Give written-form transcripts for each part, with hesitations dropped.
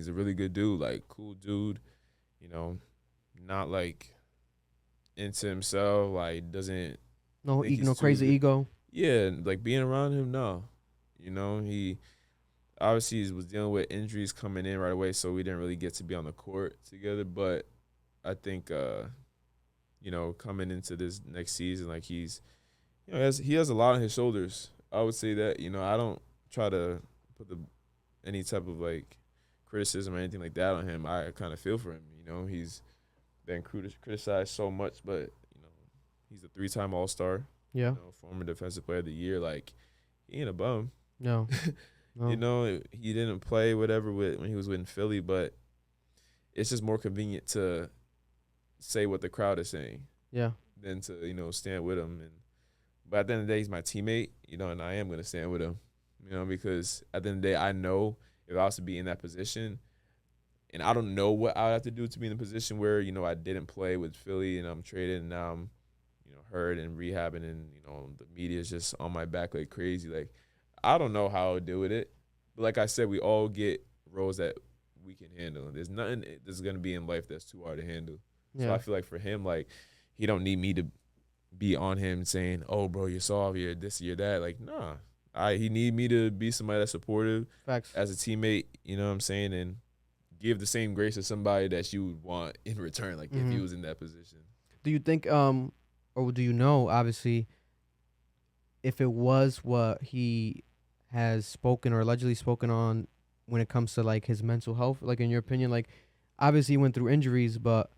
He's a really good dude, like cool dude, you know, not like into himself, like doesn't No, think he's no too crazy good. ego. Yeah, like being around him, no. He obviously was dealing with injuries coming in right away, so we didn't really get to be on the court together. But I think, coming into this next season, like he has a lot on his shoulders. I would say that, I don't try to put any type of like criticism or anything like that on him. I kind of feel for him. He's been criticized so much, but he's a 3-time All-Star. Yeah. Former Defensive Player of the Year. Like, he ain't a bum. No. No. He didn't play whatever when he was with Philly, but it's just more convenient to say what the crowd is saying. Yeah. Than to, stand with him. But at the end of the day, he's my teammate, and I am going to stand with him, because at the end of the day, I know if I was to be in that position, and I don't know what I would have to do to be in the position where, I didn't play with Philly and I'm traded and now I'm, hurt and rehabbing and, the media is just on my back like crazy. Like, I don't know how I would deal with it. But like I said, we all get roles that we can handle. There's nothing that's going to be in life that's too hard to handle. Yeah. So I feel like for him, like, he don't need me to be on him saying, oh, bro, you're soft, you're this, you're that. Like, nah. He need me to be somebody that's supportive. Facts. As a teammate, you know what I'm saying, and give the same grace to somebody that you would want in return, like if he was in that position. Do you think, or do you know, obviously, if it was what he has spoken or allegedly spoken on when it comes to, like, his mental health, like, in your opinion, like, obviously he went through injuries, but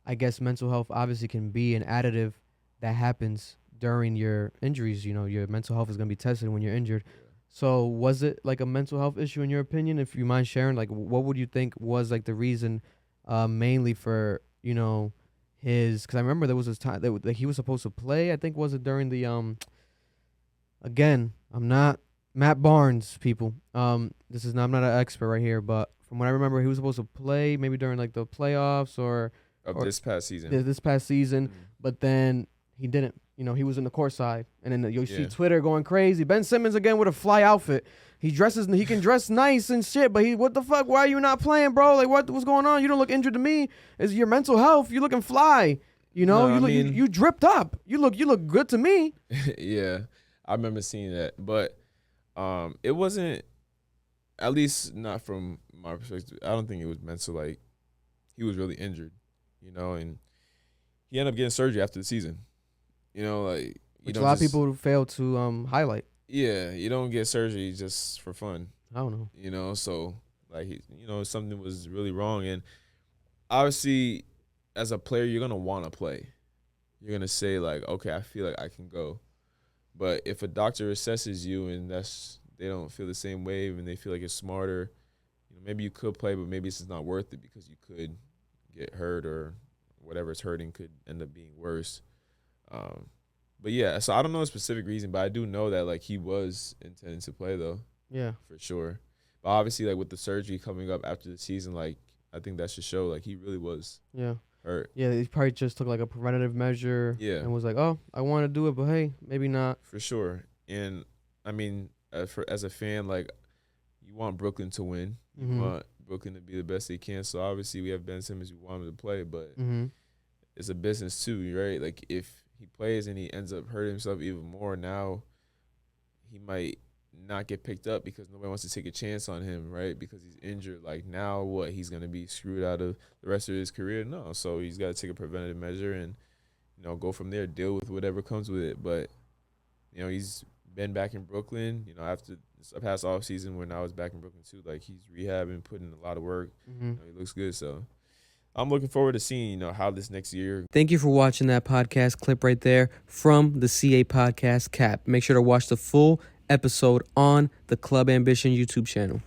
I guess mental health obviously can be an additive that happens during your injuries. Your mental health is going to be tested when you're injured. Yeah. So was it like a mental health issue in your opinion? If you mind sharing, like, what would you think was like the reason mainly for, his, because I remember there was this time that like, he was supposed to play. I think was it during the again, I'm not Matt Barnes, people. I'm not an expert right here, but from what I remember, he was supposed to play maybe during like the playoffs or this past season. This past season, but then he didn't. He was in the court side, and then you see Twitter going crazy. Ben Simmons again with a fly outfit. He can dress nice and shit, but what the fuck? Why are you not playing, bro? Like, what's going on? You don't look injured to me. It's your mental health. You looking fly. You dripped up. You look good to me. Yeah, I remember seeing that, but it wasn't, at least not from my perspective. I don't think it was mental. Like, he was really injured, and he ended up getting surgery after the season. Which a lot of people fail to highlight. Yeah, you don't get surgery just for fun. I don't know. So like something was really wrong, and obviously, as a player, you're gonna want to play. You're gonna say like, okay, I feel like I can go, but if a doctor assesses you and they don't feel the same way and they feel like it's smarter, maybe you could play, but maybe it's just not worth it because you could get hurt or whatever's hurting could end up being worse. But yeah, so I don't know a specific reason, but I do know that like he was intending to play though. Yeah, for sure. But obviously, like with the surgery coming up after the season, like I think that should show like he really was hurt. Yeah, he probably just took like a preventative measure. Yeah, and was like, oh, I want to do it, but hey, maybe not. For sure. And I mean, as a fan, like you want Brooklyn to win. You want Brooklyn to be the best they can. So obviously, we have Ben Simmons. We want him to play, but it's a business too, right? Like if he plays and he ends up hurting himself even more, now he might not get picked up because nobody wants to take a chance on him, right? Because he's injured. Like now what? He's going to be screwed out of the rest of his career? No. So he's got to take a preventative measure and, go from there, deal with whatever comes with it. But, he's been back in Brooklyn, after this past offseason when I was back in Brooklyn too. Like he's rehabbing, putting in a lot of work. He looks good, so I'm looking forward to seeing, how this next year. Thank you for watching that podcast clip right there from the CA Podcast Cap. Make sure to watch the full episode on the Club Ambition YouTube channel.